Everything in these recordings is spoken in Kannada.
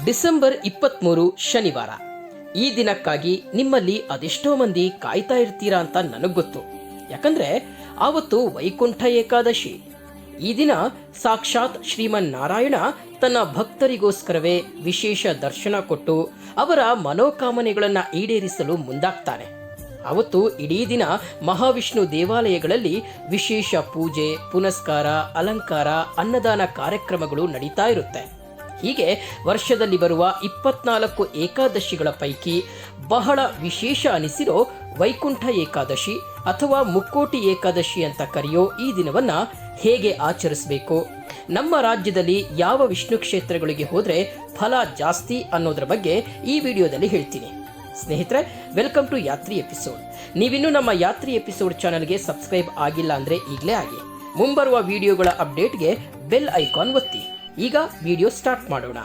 ಡಿಸೆಂಬರ್ 23 ಶನಿವಾರ. ಈ ದಿನಕ್ಕಾಗಿ ನಿಮ್ಮಲ್ಲಿ ಅದೆಷ್ಟೋ ಮಂದಿ ಕಾಯ್ತಾ ಇರ್ತೀರಾ ಅಂತ ನನಗೆ ಗೊತ್ತು. ಯಾಕಂದ್ರೆ ಆವತ್ತು ವೈಕುಂಠ ಏಕಾದಶಿ. ಈ ದಿನ ಸಾಕ್ಷಾತ್ ಶ್ರೀಮನ್ನಾರಾಯಣ ತನ್ನ ಭಕ್ತರಿಗೋಸ್ಕರವೇ ವಿಶೇಷ ದರ್ಶನ ಕೊಟ್ಟು ಅವರ ಮನೋಕಾಮನೆಗಳನ್ನು ಈಡೇರಿಸಲು ಮುಂದಾಗ್ತಾನೆ. ಅವತ್ತು ಇಡೀ ದಿನ ಮಹಾವಿಷ್ಣು ದೇವಾಲಯಗಳಲ್ಲಿ ವಿಶೇಷ ಪೂಜೆ, ಪುನಸ್ಕಾರ, ಅಲಂಕಾರ, ಅನ್ನದಾನ ಕಾರ್ಯಕ್ರಮಗಳು ನಡೀತಾ ಇರುತ್ತೆ. ಹೀಗೆ ವರ್ಷದಲ್ಲಿ ಬರುವ 24 ಏಕಾದಶಿಗಳ ಪೈಕಿ ಬಹಳ ವಿಶೇಷ ಅನಿಸಿರೋ ವೈಕುಂಠ ಏಕಾದಶಿ ಅಥವಾ ಮುಕ್ಕೋಟಿ ಏಕಾದಶಿ ಅಂತ ಕರೆಯೋ ಈ ದಿನವನ್ನ ಹೇಗೆ ಆಚರಿಸಬೇಕು, ನಮ್ಮ ರಾಜ್ಯದಲ್ಲಿ ಯಾವ ವಿಷ್ಣು ಕ್ಷೇತ್ರಗಳಿಗೆ ಹೋದ್ರೆ ಫಲ ಜಾಸ್ತಿ ಅನ್ನೋದ್ರ ಬಗ್ಗೆ ಈ ವಿಡಿಯೋದಲ್ಲಿ ಹೇಳ್ತೀನಿ. ಸ್ನೇಹಿತರೆ, ವೆಲ್ಕಮ್ ಟು ಯಾತ್ರಿ ಎಪಿಸೋಡ್. ನೀವಿನ್ನೂ ನಮ್ಮ ಯಾತ್ರಿ ಎಪಿಸೋಡ್ ಚಾನಲ್ಗೆ ಸಬ್ಸ್ಕ್ರೈಬ್ ಆಗಿಲ್ಲ ಅಂದ್ರೆ ಈಗಲೇ ಆಗಿ. ಮುಂಬರುವ ವಿಡಿಯೋಗಳ ಅಪ್ಡೇಟ್ಗೆ ಬೆಲ್ ಐಕಾನ್ ಒತ್ತಿ. ಈಗ ವಿಡಿಯೋ ಸ್ಟಾರ್ಟ್ ಮಾಡೋಣ.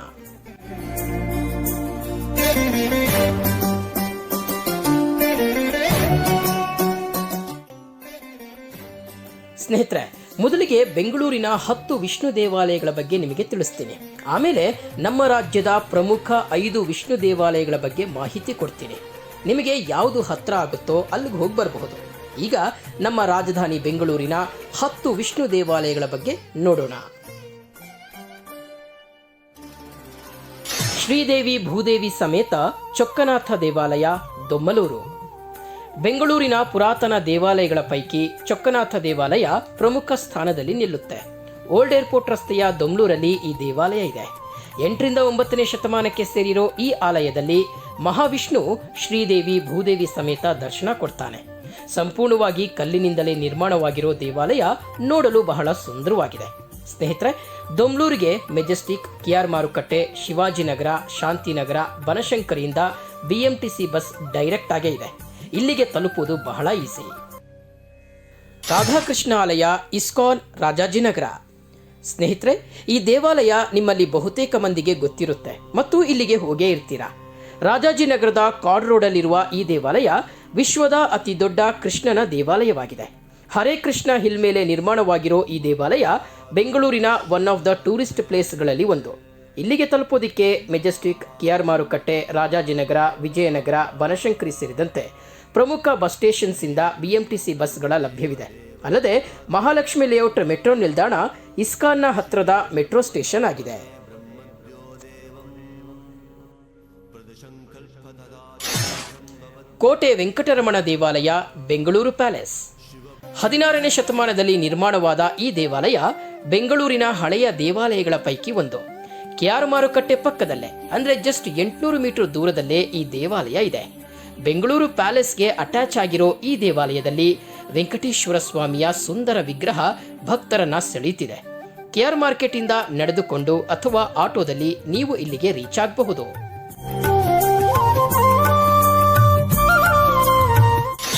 ಸ್ನೇಹಿತರೆ, ಮೊದಲಿಗೆ ಬೆಂಗಳೂರಿನ 10 ವಿಷ್ಣು ದೇವಾಲಯಗಳ ಬಗ್ಗೆ ನಿಮಗೆ ತಿಳಿಸ್ತೀನಿ. ಆಮೇಲೆ ನಮ್ಮ ರಾಜ್ಯದ ಪ್ರಮುಖ 5 ವಿಷ್ಣು ದೇವಾಲಯಗಳ ಬಗ್ಗೆ ಮಾಹಿತಿ ಕೊಡ್ತೀನಿ. ನಿಮಗೆ ಯಾವುದು ಹತ್ರ ಆಗುತ್ತೋ ಅಲ್ಲಿಗೆ ಹೋಗಿ ಬರಬಹುದು. ಈಗ ನಮ್ಮ ರಾಜಧಾನಿ ಬೆಂಗಳೂರಿನ 10 ವಿಷ್ಣು ದೇವಾಲಯಗಳ ಬಗ್ಗೆ ನೋಡೋಣ. ಶ್ರೀದೇವಿ ಭೂದೇವಿ ಸಮೇತ ಚೊಕ್ಕನಾಥ ದೇವಾಲಯ, ದೊಮ್ಮಲೂರು. ಬೆಂಗಳೂರಿನ ಪುರಾತನ ದೇವಾಲಯಗಳ ಪೈಕಿ ಚೊಕ್ಕನಾಥ ದೇವಾಲಯ ಪ್ರಮುಖ ಸ್ಥಾನದಲ್ಲಿ ನಿಲ್ಲುತ್ತೆ. ಓಲ್ಡ್ ಏರ್ಪೋರ್ಟ್ ರಸ್ತೆಯ ದೊಮ್ಲೂರಲ್ಲಿ ಈ ದೇವಾಲಯ ಇದೆ. 8ರಿಂದ 9ನೇ ಶತಮಾನಕ್ಕೆ ಸೇರಿರೋ ಈ ಆಲಯದಲ್ಲಿ ಮಹಾವಿಷ್ಣು ಶ್ರೀದೇವಿ ಭೂದೇವಿ ಸಮೇತ ದರ್ಶನ ಕೊಡ್ತಾನೆ. ಸಂಪೂರ್ಣವಾಗಿ ಕಲ್ಲಿನಿಂದಲೇ ನಿರ್ಮಾಣವಾಗಿರೋ ದೇವಾಲಯ ನೋಡಲು ಬಹಳ ಸುಂದರವಾಗಿದೆ. ಸ್ನೇಹಿತರೆ, ದೊಮ್ಲೂರಿಗೆ ಮೆಜೆಸ್ಟಿಕ್, ಕೆಆರ್ ಮಾರುಕಟ್ಟೆ, ಶಿವಾಜಿನಗರ, ಶಾಂತಿನಗರ, ಬನಶಂಕರಿಯಿಂದ BMTC ಬಸ್ ಡೈರೆಕ್ಟ್ ಆಗೇ ಇದೆ. ಇಲ್ಲಿಗೆ ತಲುಪುವುದು ಬಹಳ ಈಸಿ. ರಾಧಾಕೃಷ್ಣ ಆಲಯ, ಇಸ್ಕಾನ್, ರಾಜಾಜಿನಗರ. ಸ್ನೇಹಿತರೆ, ಈ ದೇವಾಲಯ ನಿಮ್ಮಲ್ಲಿ ಬಹುತೇಕ ಮಂದಿಗೆ ಗೊತ್ತಿರುತ್ತೆ ಮತ್ತು ಇಲ್ಲಿಗೆ ಹೋಗೇ ಇರ್ತೀರಾ. ರಾಜಾಜಿನಗರದ ಕಾರ್ಡ್ ರೋಡಲ್ಲಿರುವ ಈ ದೇವಾಲಯ ವಿಶ್ವದ ಅತಿ ದೊಡ್ಡ ಕೃಷ್ಣನ ದೇವಾಲಯವಾಗಿದೆ. ಹರೇ ಕೃಷ್ಣ ಹಿಲ್ ಮೇಲೆ ನಿರ್ಮಾಣವಾಗಿರೋ ಈ ದೇವಾಲಯ ಬೆಂಗಳೂರಿನ ಒನ್ ಆಫ್ ದ ಟೂರಿಸ್ಟ್ ಪ್ಲೇಸ್ಗಳಲ್ಲಿ ಒಂದು. ಇಲ್ಲಿಗೆ ತಲುಪೋದಿಕ್ಕೆ ಮೆಜೆಸ್ಟಿಕ್, ಕೆಆರ್ ಮಾರುಕಟ್ಟೆ, ರಾಜಾಜಿನಗರ, ವಿಜಯನಗರ, ಬನಶಂಕರಿ ಸೇರಿದಂತೆ ಪ್ರಮುಖ ಬಸ್ ಸ್ಟೇಷನ್ಸ್ ಇಂದ BMTC ಬಸ್ಗಳ ಲಭ್ಯವಿದೆ. ಅಲ್ಲದೆ ಮಹಾಲಕ್ಷ್ಮಿ ಲೇಔಟ್ ಮೆಟ್ರೋ ನಿಲ್ದಾಣ ಇಸ್ಕಾನ್ನ ಹತ್ರದ ಮೆಟ್ರೋ ಸ್ಟೇಷನ್ ಆಗಿದೆ. ಕೋಟೆ ವೆಂಕಟರಮಣ ದೇವಾಲಯ, ಬೆಂಗಳೂರು ಪ್ಯಾಲೇಸ್. 16ನೇ ಶತಮಾನದಲ್ಲಿ ನಿರ್ಮಾಣವಾದ ಈ ದೇವಾಲಯ ಬೆಂಗಳೂರಿನ ಹಳೆಯ ದೇವಾಲಯಗಳ ಪೈಕಿ ಒಂದು. ಕೆಆರ್ ಮಾರುಕಟ್ಟೆ ಪಕ್ಕದಲ್ಲೇ, ಅಂದ್ರೆ ಜಸ್ಟ್ 800 ಮೀಟರ್ ದೂರದಲ್ಲೇ ಈ ದೇವಾಲಯ ಇದೆ. ಬೆಂಗಳೂರು ಪ್ಯಾಲೇಸ್ಗೆ ಅಟ್ಯಾಚ್ ಆಗಿರೋ ಈ ದೇವಾಲಯದಲ್ಲಿ ವೆಂಕಟೇಶ್ವರ ಸ್ವಾಮಿಯ ಸುಂದರ ವಿಗ್ರಹ ಭಕ್ತರನ್ನ ಸೆಳೀತಿದೆ. ಕೆಆರ್ ಮಾರ್ಕೆಟ್ ಇಂದ ನಡೆದುಕೊಂಡು ಅಥವಾ ಆಟೋದಲ್ಲಿ ನೀವು ಇಲ್ಲಿಗೆ ರೀಚ್ ಆಗಬಹುದು.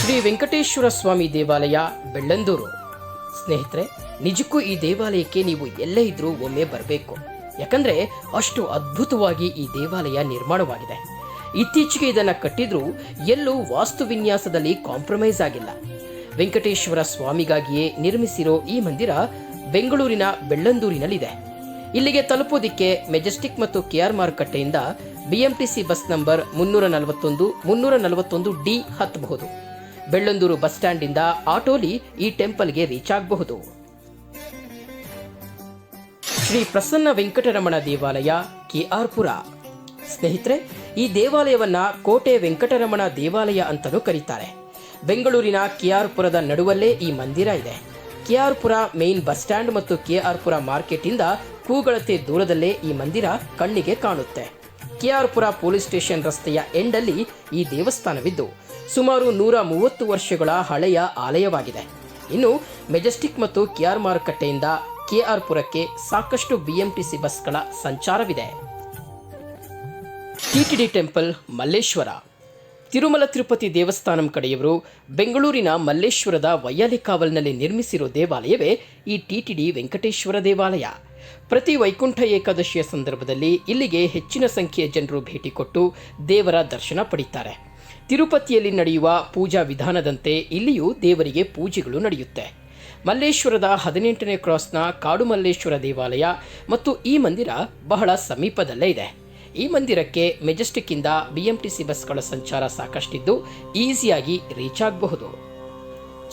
ಶ್ರೀ ವೆಂಕಟೇಶ್ವರ ಸ್ವಾಮಿ ದೇವಾಲಯ, ಬೆಳ್ಳಂದೂರು. ಸ್ನೇಹಿತರೆ, ನಿಜಕ್ಕೂ ಈ ದೇವಾಲಯಕ್ಕೆ ನೀವು ಎಲ್ಲೇ ಇದ್ರೂ ಒಮ್ಮೆ ಬರಬೇಕು. ಯಾಕಂದ್ರೆ ಅಷ್ಟು ಅದ್ಭುತವಾಗಿ ಈ ದೇವಾಲಯ ನಿರ್ಮಾಣವಾಗಿದೆ. ಇತ್ತೀಚೆಗೆ ಇದನ್ನು ಕಟ್ಟಿದ್ರೂ ಎಲ್ಲೂ ವಾಸ್ತು ವಿನ್ಯಾಸದಲ್ಲಿ ಕಾಂಪ್ರಮೈಸ್ ಆಗಿಲ್ಲ. ವೆಂಕಟೇಶ್ವರ ಸ್ವಾಮಿಗಾಗಿಯೇ ನಿರ್ಮಿಸಿರೋ ಈ ಮಂದಿರ ಬೆಂಗಳೂರಿನ ಬೆಳ್ಳಂದೂರಿನಲ್ಲಿದೆ. ಇಲ್ಲಿಗೆ ತಲುಪೋದಿಕ್ಕೆ ಮೆಜೆಸ್ಟಿಕ್ ಮತ್ತು ಕೆಆರ್ ಮಾರುಕಟ್ಟೆಯಿಂದ BMTC ಬಸ್ ನಂಬರ್ 341, 341D ಹತ್ತಬಹುದು. ಬೆಳ್ಳಂದೂರು ಬಸ್ ಸ್ಟ್ಯಾಂಡ್ ಇಂದ ಆಟೋಲಿ ಈ ಟೆಂಪಲ್ಗೆ ರೀಚ್ ಆಗಬಹುದು. ಶ್ರೀ ಪ್ರಸನ್ನ ವೆಂಕಟರಮಣ ದೇವಾಲಯ, KR ಪುರ. ಸ್ನೇಹಿತರೆ, ಈ ದೇವಾಲಯವನ್ನ ಕೋಟೆ ವೆಂಕಟರಮಣ ದೇವಾಲಯ ಅಂತಲೂ ಕರೀತಾರೆ. ಬೆಂಗಳೂರಿನ KR ಪುರದ ನಡುವಲ್ಲೇ ಈ ಮಂದಿರ ಇದೆ. KR ಪುರ ಮೇನ್ ಬಸ್ ಸ್ಟ್ಯಾಂಡ್ ಮತ್ತು KR ಪುರ ಮಾರ್ಕೆಟ್ ಇಂದ ಕೂಗಳತೆ ದೂರದಲ್ಲೇ ಈ ಮಂದಿರ ಕಣ್ಣಿಗೆ ಕಾಣುತ್ತೆ. KR ಪುರ ಪೊಲೀಸ್ ಸ್ಟೇಷನ್ ರಸ್ತೆಯ ಎಂಡಲ್ಲಿ ಈ ದೇವಸ್ಥಾನವಿದ್ದು ಸುಮಾರು 130 ವರ್ಷಗಳ ಹಳೆಯ ಆಲಯವಾಗಿದೆ. ಇನ್ನು ಮೆಜೆಸ್ಟಿಕ್ ಮತ್ತು KR ಮಾರುಕಟ್ಟೆಯಿಂದ KR ಪುರಕ್ಕೆ ಸಾಕಷ್ಟು BMTC ಬಸ್ಗಳ ಸಂಚಾರವಿದೆ. TTD temple, Malleshwara. ತಿರುಮಲ ತಿರುಪತಿ ದೇವಸ್ಥಾನಂ ಕಡೆಯವರು ಬೆಂಗಳೂರಿನ ಮಲ್ಲೇಶ್ವರದ ವಯ್ಯಾಲಿಕಾವಲ್ನಲ್ಲಿ ನಿರ್ಮಿಸಿರೋ ದೇವಾಲಯವೇ ಈ TTD ವೆಂಕಟೇಶ್ವರ ದೇವಾಲಯ. ಪ್ರತಿ ವೈಕುಂಠ ಏಕಾದಶಿಯ ಸಂದರ್ಭದಲ್ಲಿ ಇಲ್ಲಿಗೆ ಹೆಚ್ಚಿನ ಸಂಖ್ಯೆಯ ಜನರು ಭೇಟಿ ಕೊಟ್ಟು ದೇವರ ದರ್ಶನ ಪಡೆಯುತ್ತಾರೆ. ತಿರುಪತಿಯಲ್ಲಿ ನಡೆಯುವ ಪೂಜಾ ವಿಧಾನದಂತೆ ಇಲ್ಲಿಯೂ ದೇವರಿಗೆ ಪೂಜೆಗಳು ನಡೆಯುತ್ತೆ. ಮಲ್ಲೇಶ್ವರದ 18ನೇ ಕ್ರಾಸ್ನ ಕಾಡು ಮಲ್ಲೇಶ್ವರ ದೇವಾಲಯ ಮತ್ತು ಈ ಮಂದಿರ ಬಹಳ ಸಮೀಪದಲ್ಲೇ ಇದೆ. ಈ ಮಂದಿರಕ್ಕೆ ಮೆಜೆಸ್ಟಿಕ್ಕಿಂದ BMTC ಬಸ್ಗಳ ಸಂಚಾರ ಸಾಕಷ್ಟಿದ್ದು ಈಸಿಯಾಗಿ ರೀಚ್ ಆಗಬಹುದು.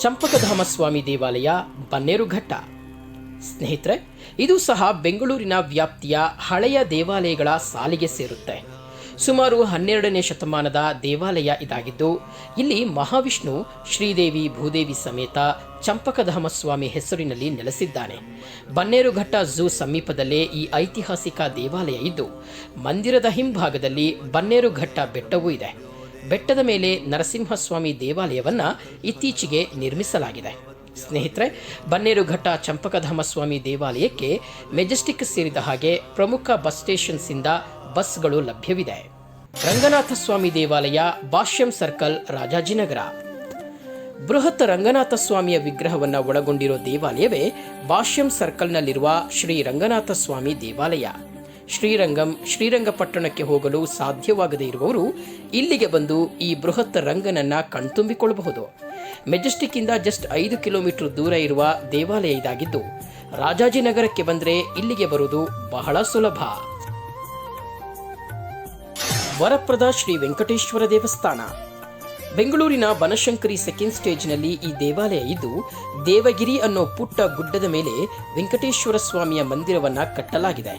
ಚಂಪಕಧಾಮ ಸ್ವಾಮಿ ದೇವಾಲಯ, ಬನ್ನೇರುಘಟ್ಟ. ಸ್ನೇಹಿತರೆ, ಇದು ಸಹ ಬೆಂಗಳೂರಿನ ವ್ಯಾಪ್ತಿಯ ಹಳೆಯ ದೇವಾಲಯಗಳ ಸಾಲಿಗೆ ಸೇರುತ್ತೆ. ಸುಮಾರು 12ನೇ ಶತಮಾನದ ದೇವಾಲಯ ಇದಾಗಿದ್ದು, ಇಲ್ಲಿ ಮಹಾವಿಷ್ಣು ಶ್ರೀದೇವಿ ಭೂದೇವಿ ಸಮೇತ ಚಂಪಕಧಾಮ ಸ್ವಾಮಿ ಹೆಸರಿನಲ್ಲಿ ನೆಲೆಸಿದ್ದಾನೆ. ಬನ್ನೇರುಘಟ್ಟ ಝೂ ಸಮೀಪದಲ್ಲೇ ಈ ಐತಿಹಾಸಿಕ ದೇವಾಲಯ ಇದ್ದು, ಮಂದಿರದ ಹಿಂಭಾಗದಲ್ಲಿ ಬನ್ನೇರುಘಟ್ಟ ಬೆಟ್ಟವೂ ಇದೆ. ಬೆಟ್ಟದ ಮೇಲೆ ನರಸಿಂಹಸ್ವಾಮಿ ದೇವಾಲಯವನ್ನ ಇತ್ತೀಚೆಗೆ ನಿರ್ಮಿಸಲಾಗಿದೆ. ಸ್ನೇಹಿತರೆ, ಬನ್ನೇರುಘಟ್ಟ ಚಂಪಕಧಾಮ ಸ್ವಾಮಿ ದೇವಾಲಯಕ್ಕೆ ಮೆಜೆಸ್ಟಿಕ್ ಸೇರಿದ ಹಾಗೆ ಪ್ರಮುಖ ಬಸ್ ಸ್ಟೇಷನ್ಸ್ ಇಂದ ಬಸ್ಗಳು ಲಭ್ಯವಿದೆ. ರಂಗನಾಥ ಸ್ವಾಮಿ ದೇವಾಲಯ, ಭಾಷ್ಯಂ ಸರ್ಕಲ್, ರಾಜಾಜಿನಗರ. ಬೃಹತ್ ರಂಗನಾಥ ಸ್ವಾಮಿಯ ವಿಗ್ರಹವನ್ನು ಒಳಗೊಂಡಿರೋ ದೇವಾಲಯವೇ ಭಾಷ್ಯಂ ಸರ್ಕಲ್ನಲ್ಲಿರುವ ಶ್ರೀ ರಂಗನಾಥ ಸ್ವಾಮಿ ದೇವಾಲಯ. ಶ್ರೀರಂಗಪಟ್ಟಣಕ್ಕೆ ಹೋಗಲು ಸಾಧ್ಯವಾಗದೇ ಇರುವವರು ಇಲ್ಲಿಗೆ ಬಂದು ಈ ಬೃಹತ್ ರಂಗನನ್ನ ಕಣ್ತುಂಬಿಕೊಳ್ಳಬಹುದು. ಮೆಜೆಸ್ಟಿಕ್ ಇಂದ ಜಸ್ಟ್ 5 ಕಿಲೋಮೀಟರ್ ದೂರ ಇರುವ ದೇವಾಲಯ ಇದಾಗಿದ್ದು, ರಾಜಾಜಿನಗರಕ್ಕೆ ಬಂದರೆ ಇಲ್ಲಿಗೆ ಬರುವುದು ಬಹಳ ಸುಲಭ. ವರಪ್ರದ ಶ್ರೀ ವೆಂಕಟೇಶ್ವರ ದೇವಸ್ಥಾನ. ಬೆಂಗಳೂರಿನ ಬನಶಂಕರಿ ಸೆಕೆಂಡ್ ಸ್ಟೇಜ್ನಲ್ಲಿ ಈ ದೇವಾಲಯ ಇದ್ದು, ದೇವಗಿರಿ ಅನ್ನೋ ಪುಟ್ಟ ಗುಡ್ಡದ ಮೇಲೆ ವೆಂಕಟೇಶ್ವರ ಸ್ವಾಮಿಯ ಮಂದಿರವನ್ನ ಕಟ್ಟಲಾಗಿದೆ.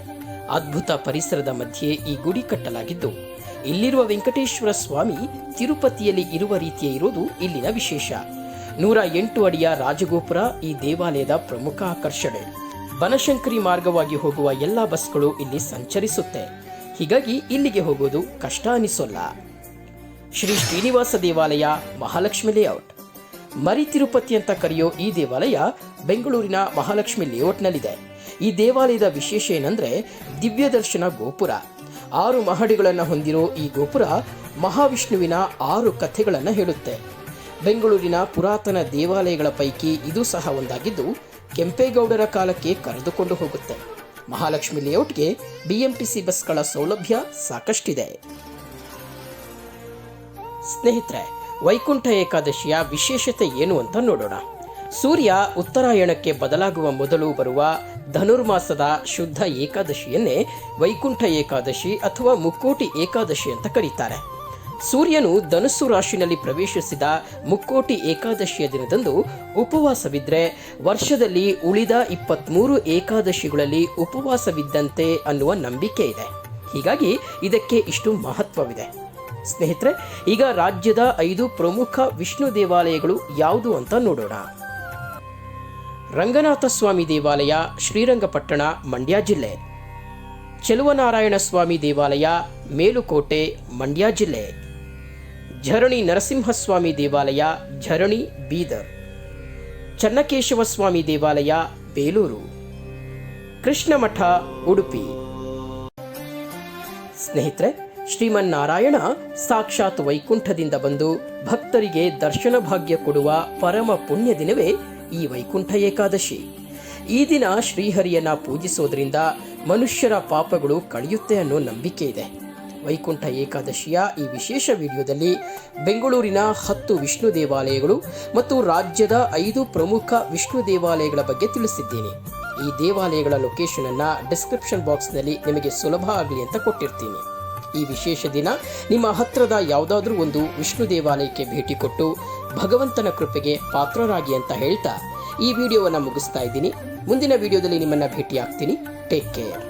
ಅದ್ಭುತ ಪರಿಸರದ ಮಧ್ಯೆ ಈ ಗುಡಿ ಕಟ್ಟಲಾಗಿದ್ದು, ಇಲ್ಲಿರುವ ವೆಂಕಟೇಶ್ವರ ಸ್ವಾಮಿ ತಿರುಪತಿಯಲ್ಲಿ ಇರುವ ರೀತಿಯೇ ಇರುವುದು ಇಲ್ಲಿನ ವಿಶೇಷ. 108 ಅಡಿಯ ರಾಜಗೋಪುರ ಈ ದೇವಾಲಯದ ಪ್ರಮುಖ ಆಕರ್ಷಣೆ. ಬನಶಂಕರಿ ಮಾರ್ಗವಾಗಿ ಹೋಗುವ ಎಲ್ಲ ಬಸ್ಗಳು ಇಲ್ಲಿ ಸಂಚರಿಸುತ್ತೆ. ಹೀಗಾಗಿ ಇಲ್ಲಿಗೆ ಹೋಗೋದು ಕಷ್ಟ ಅನಿಸೋಲ್ಲ. ಶ್ರೀ ಶ್ರೀನಿವಾಸ ದೇವಾಲಯ, ಮಹಾಲಕ್ಷ್ಮಿ ಲೇಔಟ್. ಮರಿ ತಿರುಪತಿ ಅಂತ ಕರೆಯೋ ಈ ದೇವಾಲಯ ಬೆಂಗಳೂರಿನ ಮಹಾಲಕ್ಷ್ಮಿ ಲೇಔಟ್ನಲ್ಲಿದೆ. ಈ ದೇವಾಲಯದ ವಿಶೇಷ ಏನಂದ್ರೆ ದಿವ್ಯ ದರ್ಶನ ಗೋಪುರ. 6 ಮಹಡಿಗಳನ್ನು ಹೊಂದಿರೋ ಈ ಗೋಪುರ ಮಹಾವಿಷ್ಣುವಿನ 6 ಕಥೆಗಳನ್ನು ಹೇಳುತ್ತೆ. ಬೆಂಗಳೂರಿನ ಪುರಾತನ ದೇವಾಲಯಗಳ ಪೈಕಿ ಇದು ಸಹ ಒಂದಾಗಿದ್ದು, ಕೆಂಪೇಗೌಡರ ಕಾಲಕ್ಕೆ ಕರೆದುಕೊಂಡು ಹೋಗುತ್ತೆ. ಮಹಾಲಕ್ಷ್ಮಿ ಲೇಔಟ್ಗೆ BMTC ಬಸ್ಗಳ ಸೌಲಭ್ಯ ಸಾಕಷ್ಟಿದೆ. ಸ್ನೇಹಿತರೆ, ವೈಕುಂಠ ಏಕಾದಶಿಯ ವಿಶೇಷತೆ ಏನು ಅಂತ ನೋಡೋಣ. ಸೂರ್ಯ ಉತ್ತರಾಯಣಕ್ಕೆ ಬದಲಾಗುವ ಮೊದಲು ಬರುವ ಧನುರ್ಮಾಸದ ಶುದ್ಧ ಏಕಾದಶಿಯನ್ನೇ ವೈಕುಂಠ ಏಕಾದಶಿ ಅಥವಾ ಮುಕ್ಕೋಟಿ ಏಕಾದಶಿ ಅಂತ ಕರೀತಾರೆ. ಸೂರ್ಯನು ಧನುಸ್ಸು ರಾಶಿನಲ್ಲಿ ಪ್ರವೇಶಿಸಿದ ಮುಕ್ಕೋಟಿ ಏಕಾದಶಿಯ ದಿನದಂದು ಉಪವಾಸವಿದ್ರೆ ವರ್ಷದಲ್ಲಿ ಉಳಿದ 23 ಏಕಾದಶಿಗಳಲ್ಲಿ ಉಪವಾಸವಿದ್ದಂತೆ ಅನ್ನುವ ನಂಬಿಕೆ ಇದೆ. ಹೀಗಾಗಿ ಇದಕ್ಕೆ ಇಷ್ಟು ಮಹತ್ವವಿದೆ. ಸ್ನೇಹಿತರೆ, ಈಗ ರಾಜ್ಯದ 5 ಪ್ರಮುಖ ವಿಷ್ಣು ದೇವಾಲಯಗಳು ಯಾವುದು ಅಂತ ನೋಡೋಣ. ರಂಗನಾಥ ಸ್ವಾಮಿ ದೇವಾಲಯ, ಶ್ರೀರಂಗಪಟ್ಟಣ, ಮಂಡ್ಯ ಜಿಲ್ಲೆ. ಚೆಲುವನಾರಾಯಣ ಸ್ವಾಮಿ ದೇವಾಲಯ, ಮೇಲುಕೋಟೆ, ಮಂಡ್ಯ ಜಿಲ್ಲೆ. ಝರಣಿ ನರಸಿಂಹಸ್ವಾಮಿ ದೇವಾಲಯ, ಝರಣಿ, ಬೀದರ್. ಚನ್ನಕೇಶವ ಸ್ವಾಮಿ ದೇವಾಲಯ, ಬೇಲೂರು. ಕೃಷ್ಣಮಠ, ಉಡುಪಿ. ಸ್ನೇಹಿತರೆ, ಶ್ರೀಮನ್ನಾರಾಯಣ ಸಾಕ್ಷಾತ್ ವೈಕುಂಠದಿಂದ ಬಂದು ಭಕ್ತರಿಗೆ ದರ್ಶನ ಭಾಗ್ಯ ಕೊಡುವ ಪರಮ ಪುಣ್ಯ ದಿನವೇ ಈ ವೈಕುಂಠ ಏಕಾದಶಿ. ಈ ದಿನ ಶ್ರೀಹರಿಯನ್ನ ಪೂಜಿಸೋದ್ರಿಂದ ಮನುಷ್ಯರ ಪಾಪಗಳು ಕಳೆಯುತ್ತೆ ಅನ್ನೋ ನಂಬಿಕೆ ಇದೆ. ವೈಕುಂಠ ಏಕಾದಶಿಯ ಈ ವಿಶೇಷ ವಿಡಿಯೋದಲ್ಲಿ ಬೆಂಗಳೂರಿನ 10 ವಿಷ್ಣು ದೇವಾಲಯಗಳು ಮತ್ತು ರಾಜ್ಯದ 5 ಪ್ರಮುಖ ವಿಷ್ಣು ದೇವಾಲಯಗಳ ಬಗ್ಗೆ ತಿಳಿಸಿದ್ದೀನಿ. ಈ ದೇವಾಲಯಗಳ ಲೊಕೇಶನ್ ಅನ್ನ ಡಿಸ್ಕ್ರಿಪ್ಷನ್ ಬಾಕ್ಸ್ನಲ್ಲಿ ನಿಮಗೆ ಸುಲಭ ಆಗಲಿ ಅಂತ ಕೊಟ್ಟಿರ್ತೀನಿ. ಈ ವಿಶೇಷ ದಿನ ನಿಮ್ಮ ಹತ್ರದ ಯಾವುದಾದ್ರೂ ಒಂದು ವಿಷ್ಣು ದೇವಾಲಯಕ್ಕೆ ಭೇಟಿ ಕೊಟ್ಟು ಭಗವಂತನ ಕೃಪೆಗೆ ಪಾತ್ರರಾಗಿ ಅಂತ ಹೇಳ್ತಾ ಈ ವಿಡಿಯೋವನ್ನು ಮುಗಿಸ್ತಾ ಇದ್ದೀನಿ. ಮುಂದಿನ ವಿಡಿಯೋದಲ್ಲಿ ನಿಮ್ಮನ್ನ ಭೇಟಿ ಆಗ್ತೀನಿ. Take care.